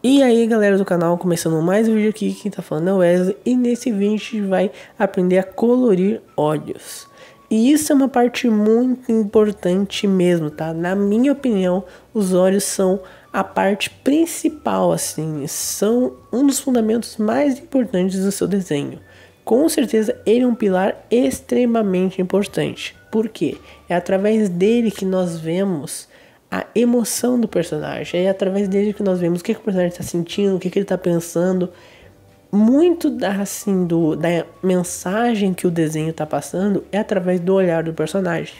E aí galera do canal, começando mais um vídeo aqui, quem tá falando é o Wesley. E nesse vídeo a gente vai aprender a colorir olhos. E isso é uma parte muito importante mesmo, tá? Na minha opinião, os olhos são a parte principal, assim. São um dos fundamentos mais importantes do seu desenho. Com certeza ele é um pilar extremamente importante. Por quê? É através dele que nós vemos a emoção do personagem. É através dele que nós vemos o que o personagem está sentindo, o que ele está pensando. Muito da mensagem que o desenho está passando é através do olhar do personagem.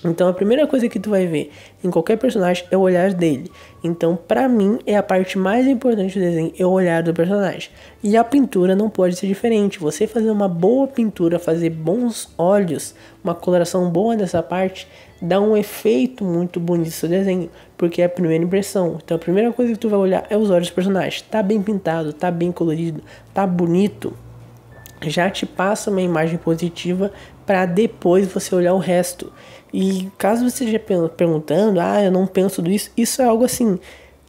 Então a primeira coisa que tu vai ver em qualquer personagem é o olhar dele. Então pra mim é a parte mais importante do desenho, é o olhar do personagem. E a pintura não pode ser diferente. Você fazer uma boa pintura, fazer bons olhos, uma coloração boa dessa parte, dá um efeito muito bonito no seu desenho, porque é a primeira impressão. Então a primeira coisa que tu vai olhar é os olhos do personagem. Tá bem pintado, tá bem colorido, tá bonito, já te passa uma imagem positiva para depois você olhar o resto. E caso você esteja perguntando, eu não penso disso, isso é algo assim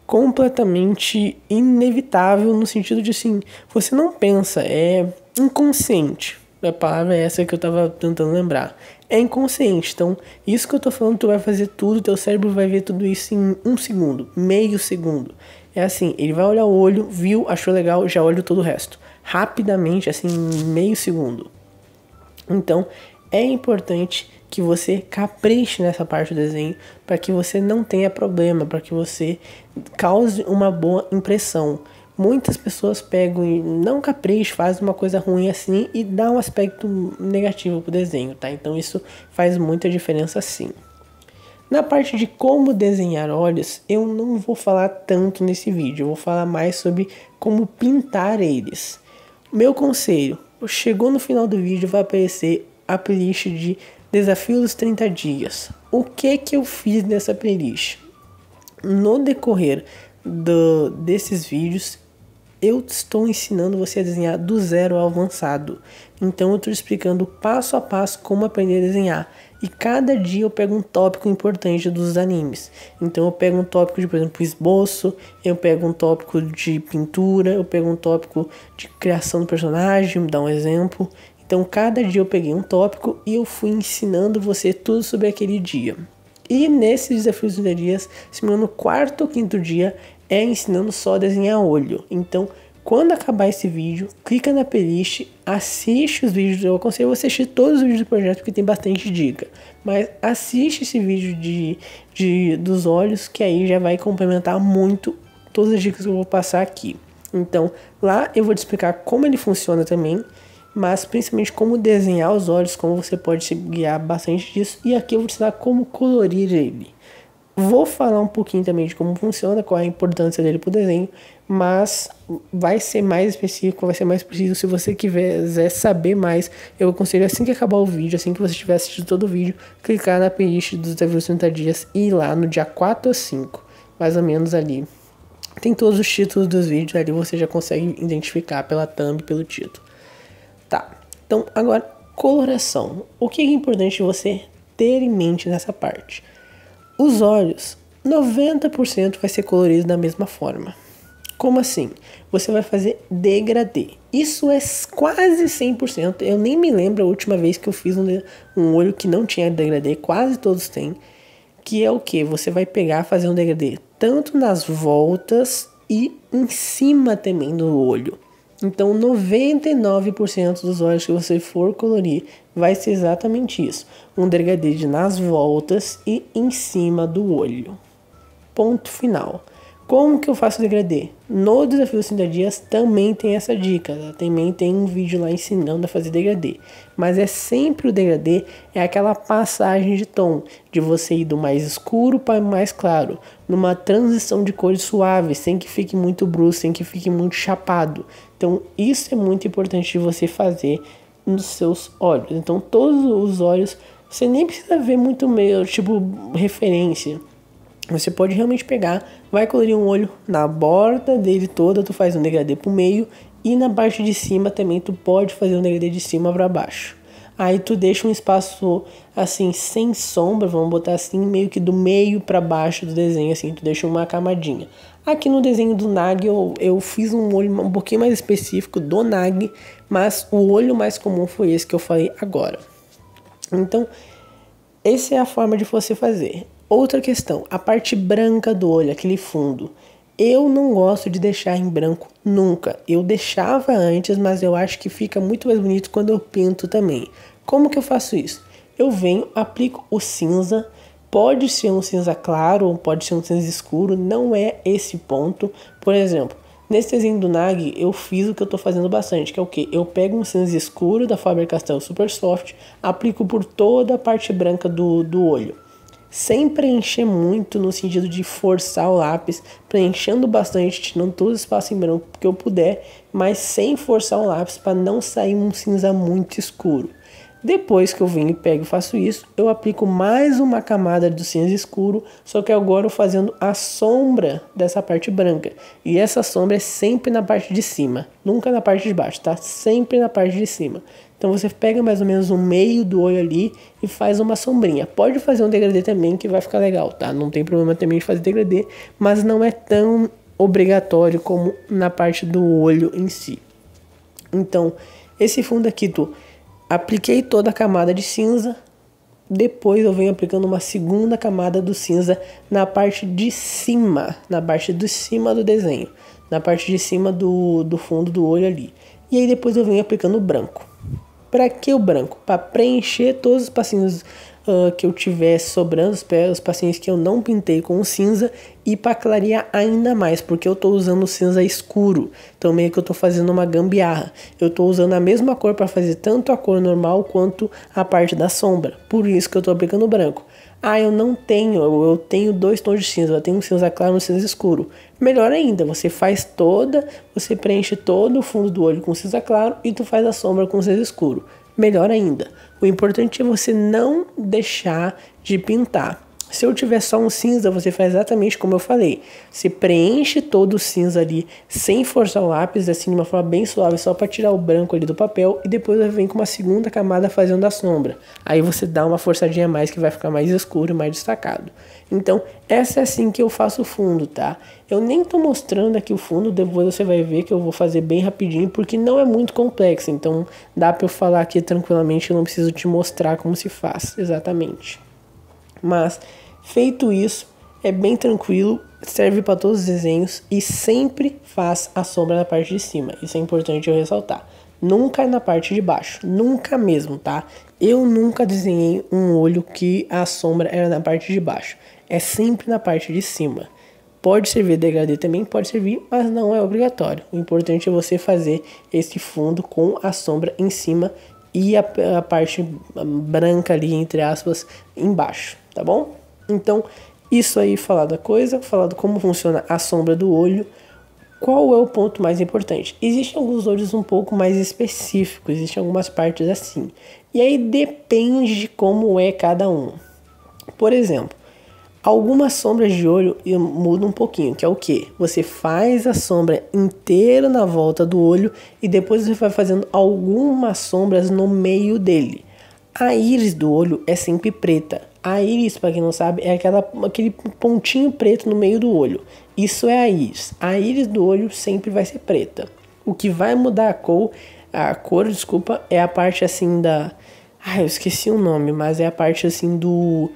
completamente inevitável, no sentido de assim, você não pensa, é inconsciente. A palavra é essa que eu tava tentando lembrar. É inconsciente. Então, isso que eu tô falando, tu vai fazer tudo, teu cérebro vai ver tudo isso em 1 segundo, meio segundo. É assim, ele vai olhar o olho, viu, achou legal, já olha todo o resto. Rapidamente, assim, em meio segundo. Então, é importante que você capriche nessa parte do desenho para que você não tenha problema, para que você cause uma boa impressão. Muitas pessoas pegam e não capricham, fazem uma coisa ruim assim e dá um aspecto negativo pro desenho, tá? Então isso faz muita diferença sim. Na parte de como desenhar olhos, eu não vou falar tanto nesse vídeo, eu vou falar mais sobre como pintar eles. Meu conselho, chegou no final do vídeo, vai aparecer a playlist de Desafio dos 30 Dias. O que eu fiz nessa playlist? No decorrer desses vídeos, eu estou ensinando você a desenhar do zero ao avançado. Então eu estou explicando passo a passo como aprender a desenhar. E cada dia eu pego um tópico importante dos animes. Então eu pego um tópico de, por exemplo, esboço, eu pego um tópico de pintura, eu pego um tópico de criação do personagem, me dá um exemplo. Então cada dia eu peguei um tópico e eu fui ensinando você tudo sobre aquele dia. E nesses desafios de 30 dias, se me engano, no quarto ou quinto dia é ensinando só a desenhar olho. Então, quando acabar esse vídeo, clica na playlist, assiste os vídeos. Eu aconselho você assistir todos os vídeos do projeto porque tem bastante dica. Mas assiste esse vídeo dos olhos, que aí já vai complementar muito todas as dicas que eu vou passar aqui. Então, lá eu vou te explicar como ele funciona também, mas principalmente como desenhar os olhos, como você pode se guiar bastante disso. E aqui eu vou te ensinar como colorir ele. Vou falar um pouquinho também de como funciona, qual é a importância dele para o desenho, mas vai ser mais específico, vai ser mais preciso. Se você quiser saber mais, eu aconselho assim que acabar o vídeo, assim que você tiver assistido todo o vídeo, clicar na playlist dos desafios 30 dias e ir lá no dia 4 ou 5, mais ou menos ali. Tem todos os títulos dos vídeos, ali você já consegue identificar pela thumb, pelo título. Tá, então agora coloração. O que é importante você ter em mente nessa parte? Os olhos, 90% vai ser colorido da mesma forma. Como assim? Você vai fazer degradê. Isso é quase 100%. Eu nem me lembro a última vez que eu fiz um olho que não tinha degradê. Quase todos têm. Que é o que? Você vai pegar e fazer um degradê tanto nas voltas e em cima também do olho. Então 99% dos olhos que você for colorir vai ser exatamente isso. Um degradê nas voltas e em cima do olho. Ponto final. Como que eu faço o degradê? No desafio dos 30 dias também tem essa dica. Também tem um vídeo lá ensinando a fazer degradê. Mas é sempre o degradê, é aquela passagem de tom. De você ir do mais escuro para mais claro. Numa transição de cores suaves, sem que fique muito brusco, sem que fique muito chapado. Então isso é muito importante de você fazer nos seus olhos. Então todos os olhos, você nem precisa ver muito meio, tipo, referência. Você pode realmente pegar, vai colorir um olho na borda dele toda, tu faz um degradê pro meio e na parte de cima também tu pode fazer um degradê de cima para baixo. Aí tu deixa um espaço assim, sem sombra, vamos botar assim, meio que do meio para baixo do desenho, assim, tu deixa uma camadinha. Aqui no desenho do Nag eu fiz um olho um pouquinho mais específico do Nag, mas o olho mais comum foi esse que eu falei agora. Então, essa é a forma de você fazer. Outra questão, a parte branca do olho, aquele fundo. Eu não gosto de deixar em branco nunca. Eu deixava antes, mas eu acho que fica muito mais bonito quando eu pinto também. Como que eu faço isso? Eu venho, aplico o cinza. Pode ser um cinza claro ou pode ser um cinza escuro. Não é esse ponto. Por exemplo, nesse desenho do Nag, eu fiz o que eu tô fazendo bastante, que é o quê? Eu pego um cinza escuro da Faber-Castell Super Soft, aplico por toda a parte branca do olho. Sem preencher muito, no sentido de forçar o lápis, preenchendo bastante, tirando todo o espaço em branco que eu puder, mas sem forçar o lápis para não sair um cinza muito escuro. Depois que eu venho e pego e faço isso, eu aplico mais uma camada do cinza escuro, só que agora eu fazendo a sombra dessa parte branca. E essa sombra é sempre na parte de cima, nunca na parte de baixo, tá? Sempre na parte de cima. Então você pega mais ou menos o meio do olho ali e faz uma sombrinha. Pode fazer um degradê também que vai ficar legal, tá? Não tem problema também de fazer degradê, mas não é tão obrigatório como na parte do olho em si. Então, esse fundo aqui, apliquei toda a camada de cinza. Depois eu venho aplicando uma segunda camada do cinza na parte de cima, na parte de cima do desenho, na parte de cima do fundo do olho ali. E aí depois eu venho aplicando o branco. Para que o branco? Para preencher todos os passinhos que eu tiver sobrando, os passinhos que eu não pintei com o cinza, e para clarear ainda mais, porque eu estou usando o cinza escuro. Então meio que eu estou fazendo uma gambiarra. Eu estou usando a mesma cor para fazer tanto a cor normal quanto a parte da sombra. Por isso que eu estou aplicando o branco. Ah, eu tenho dois tons de cinza, eu tenho um cinza claro e um cinza escuro. Melhor ainda, você preenche todo o fundo do olho com cinza claro e tu faz a sombra com cinza escuro. Melhor ainda. O importante é você não deixar de pintar. Se eu tiver só um cinza, você faz exatamente como eu falei. Você preenche todo o cinza ali, sem forçar o lápis, assim, de uma forma bem suave, só para tirar o branco ali do papel. E depois você vem com uma segunda camada fazendo a sombra. Aí você dá uma forçadinha a mais que vai ficar mais escuro, mais destacado. Então, essa é assim que eu faço o fundo, tá? Eu nem tô mostrando aqui o fundo, depois você vai ver que eu vou fazer bem rapidinho, porque não é muito complexo. Então, dá para eu falar aqui tranquilamente, eu não preciso te mostrar como se faz exatamente. Mas, feito isso, é bem tranquilo, serve para todos os desenhos e sempre faz a sombra na parte de cima. Isso é importante eu ressaltar. Nunca na parte de baixo, nunca mesmo, tá? Eu nunca desenhei um olho que a sombra era na parte de baixo. É sempre na parte de cima. Pode servir degradê também, pode servir, mas não é obrigatório. O importante é você fazer esse fundo com a sombra em cima e a parte branca ali, entre aspas, embaixo, tá bom? Então, isso aí, falar da coisa, falar de como funciona a sombra do olho. Qual é o ponto mais importante? Existem alguns olhos um pouco mais específicos, existem algumas partes assim. E aí depende de como é cada um. Por exemplo, algumas sombras de olho mudam um pouquinho, que é o que? Você faz a sombra inteira na volta do olho e depois você vai fazendo algumas sombras no meio dele. A íris do olho é sempre preta. A íris, para quem não sabe, é aquele pontinho preto no meio do olho. Isso é a íris. A íris do olho sempre vai ser preta. O que vai mudar a cor, é a parte assim da... eu esqueci o nome, mas é a parte assim do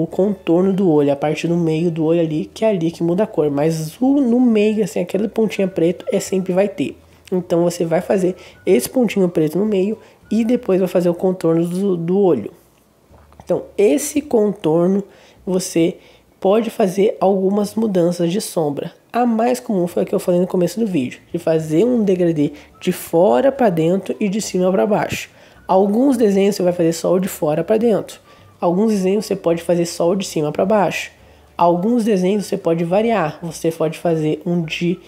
contorno do olho, a parte do meio do olho ali, que é ali que muda a cor. Mas no meio, assim, aquele pontinho preto sempre vai ter. Então você vai fazer esse pontinho preto no meio e depois vai fazer o contorno do olho. Então esse contorno você pode fazer algumas mudanças de sombra. A mais comum foi a que eu falei no começo do vídeo, de fazer um degradê de fora para dentro e de cima para baixo. Alguns desenhos você vai fazer só o de fora para dentro. Alguns desenhos você pode fazer só o de cima para baixo. Alguns desenhos você pode variar. Você pode fazer um de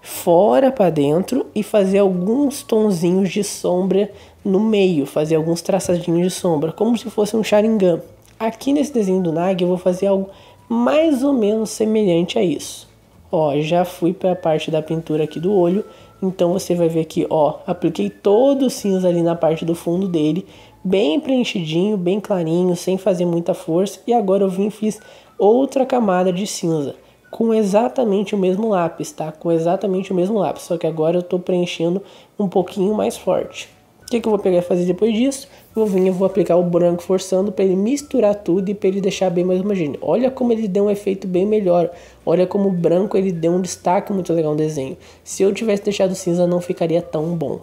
fora para dentro e fazer alguns tonzinhos de sombra no meio, fazer alguns traçadinhos de sombra, como se fosse um Sharingan. Aqui nesse desenho do Nag eu vou fazer algo mais ou menos semelhante a isso. Ó, já fui para a parte da pintura aqui do olho, então você vai ver aqui, ó, apliquei todo o cinza ali na parte do fundo dele, bem preenchidinho, bem clarinho, sem fazer muita força. E agora eu vim e fiz outra camada de cinza, com exatamente o mesmo lápis, tá? Com exatamente o mesmo lápis, só que agora eu tô preenchendo um pouquinho mais forte. O que eu vou pegar e fazer depois disso? Eu vou aplicar o branco forçando para ele misturar tudo e para ele deixar bem mais homogêneo. Olha como ele deu um efeito bem melhor. Olha como o branco ele deu um destaque muito legal no desenho. Se eu tivesse deixado cinza não ficaria tão bom,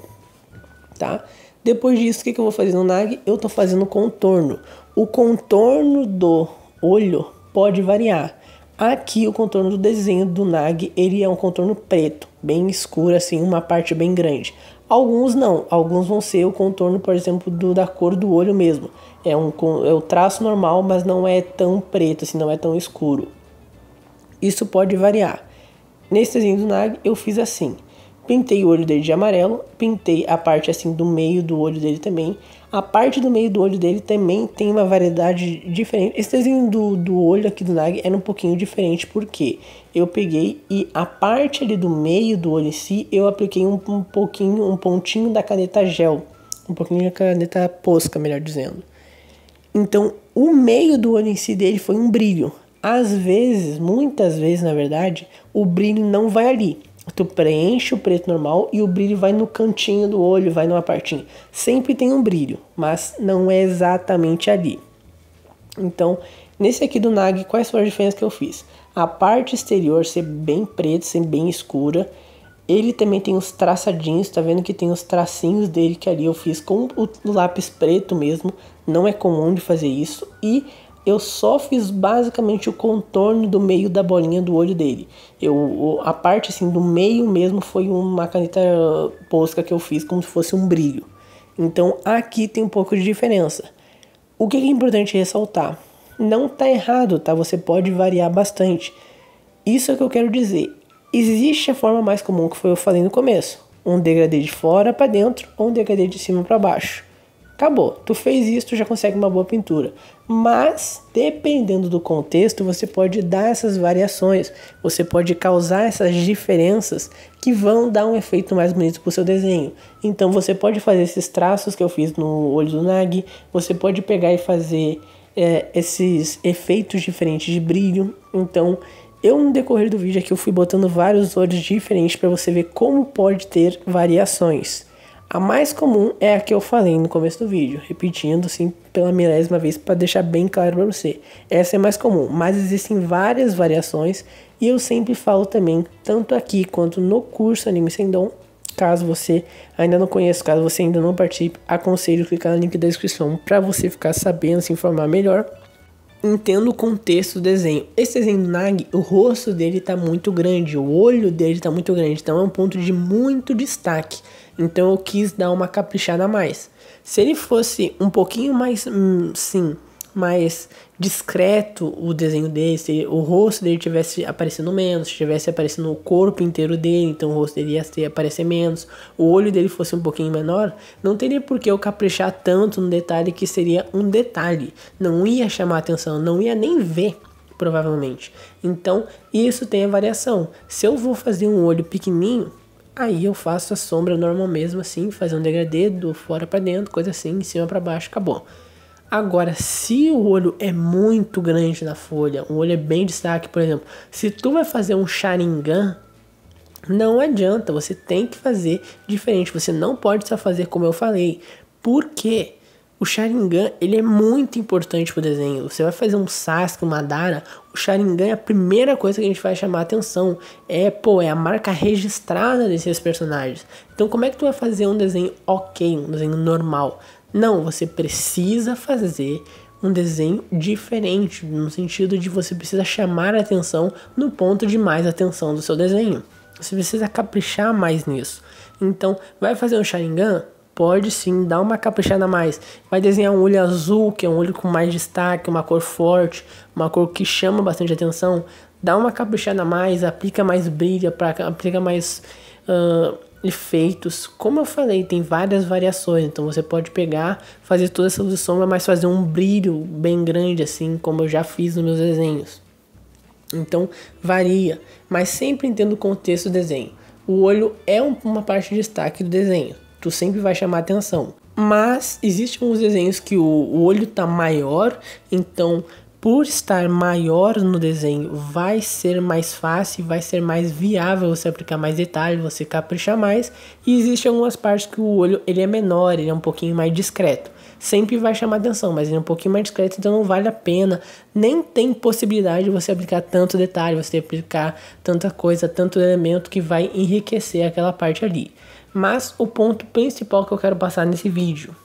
tá? Depois disso, o que eu vou fazer no Nag? Eu tô fazendo contorno. O contorno do olho pode variar. Aqui o contorno do desenho do Nag, ele é um contorno preto, bem escuro assim, uma parte bem grande. Alguns não, alguns vão ser o contorno, por exemplo, da cor do olho mesmo. É o traço normal, mas não é tão preto assim, não é tão escuro. Isso pode variar. Nesse desenho do Nag eu fiz assim. Pintei o olho dele de amarelo, pintei a parte assim do meio do olho dele também. A parte do meio do olho dele também tem uma variedade diferente. Esse desenho do olho aqui do Nag era um pouquinho diferente, porque eu peguei e a parte ali do meio do olho em si, eu apliquei um pontinho da caneta gel. Um pouquinho da caneta Posca, melhor dizendo. Então, o meio do olho em si dele foi um brilho. Às vezes, muitas vezes na verdade, o brilho não vai ali. Tu preenche o preto normal e o brilho vai no cantinho do olho, vai numa partinha. Sempre tem um brilho, mas não é exatamente ali. Então, nesse aqui do Nag, quais foram as diferenças que eu fiz? A parte exterior ser bem preta, ser bem escura. Ele também tem os traçadinhos, tá vendo que tem os tracinhos dele que ali eu fiz com o lápis preto mesmo. Não é comum de fazer isso. E eu só fiz basicamente o contorno do meio da bolinha do olho dele. A parte assim do meio mesmo foi uma caneta Posca que eu fiz como se fosse um brilho. Então aqui tem um pouco de diferença. O que é importante ressaltar? Não tá errado, tá? Você pode variar bastante. Isso é o que eu quero dizer. Existe a forma mais comum que foi eu falei no começo. Um degradê de fora para dentro ou um degradê de cima para baixo. Acabou, tu fez isso, tu já consegue uma boa pintura. Mas, dependendo do contexto, você pode dar essas variações. Você pode causar essas diferenças que vão dar um efeito mais bonito pro seu desenho. Então você pode fazer esses traços que eu fiz no olho do Nag. Você pode pegar e fazer esses efeitos diferentes de brilho. Então, no decorrer do vídeo aqui eu fui botando vários olhos diferentes para você ver como pode ter variações. A mais comum é a que eu falei no começo do vídeo, repetindo assim pela milésima vez para deixar bem claro para você. Essa é mais comum, mas existem várias variações e eu sempre falo também, tanto aqui quanto no curso Anime Sem Dom. Caso você ainda não conheça, caso você ainda não participe, aconselho clicar no link da descrição para você ficar sabendo, se informar melhor. Entenda o contexto do desenho. Esse desenho do Nag, o rosto dele tá muito grande, o olho dele tá muito grande, então é um ponto de muito destaque. Então eu quis dar uma caprichada a mais. Se ele fosse um pouquinho mais, mais discreto o desenho dele, se o rosto dele tivesse aparecendo menos, se tivesse aparecendo o corpo inteiro dele, então o rosto dele ia aparecer menos, o olho dele fosse um pouquinho menor, não teria por que eu caprichar tanto no detalhe que seria um detalhe. Não ia chamar atenção, não ia nem ver, provavelmente. Então, isso tem a variação. Se eu vou fazer um olho pequenininho, aí eu faço a sombra normal mesmo assim, fazer um degradê do fora pra dentro, coisa assim, em cima pra baixo, acabou. Agora, se o olho é muito grande na folha, o olho é bem destaque, por exemplo, se tu vai fazer um Sharingan, não adianta, você tem que fazer diferente, você não pode só fazer como eu falei. Por quê? O Sharingan, ele é muito importante pro desenho. Você vai fazer um Sasuke, um Madara, o Sharingan é a primeira coisa que a gente vai chamar a atenção. É a marca registrada desses personagens. Então como é que tu vai fazer um desenho ok, um desenho normal? Não, você precisa fazer um desenho diferente, no sentido de você precisa chamar a atenção no ponto de mais atenção do seu desenho. Você precisa caprichar mais nisso. Então, vai fazer um Sharingan? Pode sim, dá uma caprichada a mais. Vai desenhar um olho azul, que é um olho com mais destaque, uma cor forte, uma cor que chama bastante atenção. Dá uma caprichada a mais, aplica mais brilho, aplica mais efeitos. Como eu falei, tem várias variações. Então você pode pegar, fazer toda essa luz de sombra, mas fazer um brilho bem grande, assim como eu já fiz nos meus desenhos. Então varia, mas sempre entendo o contexto do desenho. O olho é uma parte de destaque do desenho. Tu sempre vai chamar atenção. Mas existem alguns desenhos que o olho tá maior, então por estar maior no desenho vai ser mais fácil, vai ser mais viável você aplicar mais detalhe, você caprichar mais. E existem algumas partes que o olho ele é menor, ele é um pouquinho mais discreto. Sempre vai chamar atenção, mas ele é um pouquinho mais discreto, então não vale a pena. Nem tem possibilidade de você aplicar tanto detalhe, você aplicar tanta coisa, tanto elemento que vai enriquecer aquela parte ali. Mas o ponto principal que eu quero passar nesse vídeo,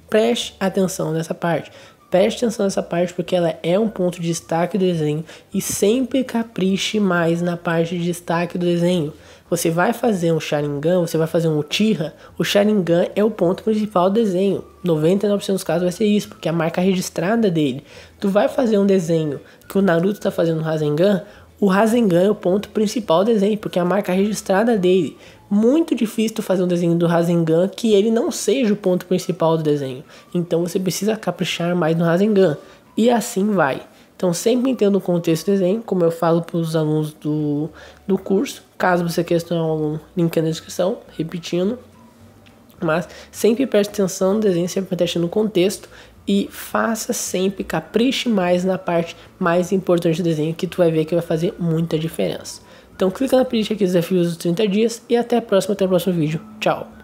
preste atenção nessa parte. Preste atenção nessa parte porque ela é um ponto de destaque do desenho e sempre capriche mais na parte de destaque do desenho. Você vai fazer um Sharingan, você vai fazer um Uchiha, o Sharingan é o ponto principal do desenho. 99% dos casos vai ser isso, porque é a marca registrada dele. Tu vai fazer um desenho que o Naruto tá fazendo no Rasengan, o Rasengan é o ponto principal do desenho, porque é a marca registrada dele. Muito difícil tu fazer um desenho do Rasengan que ele não seja o ponto principal do desenho. Então você precisa caprichar mais no Rasengan. E assim vai. Então sempre entenda o contexto do desenho, como eu falo para os alunos do curso. Caso você questionar algum link na descrição, repetindo. Mas sempre preste atenção no desenho, sempre preste no contexto. E faça sempre, capriche mais na parte mais importante do desenho, que tu vai ver que vai fazer muita diferença. Então clica na playlist aqui, desafios dos 30 dias, e até o próximo vídeo. Tchau!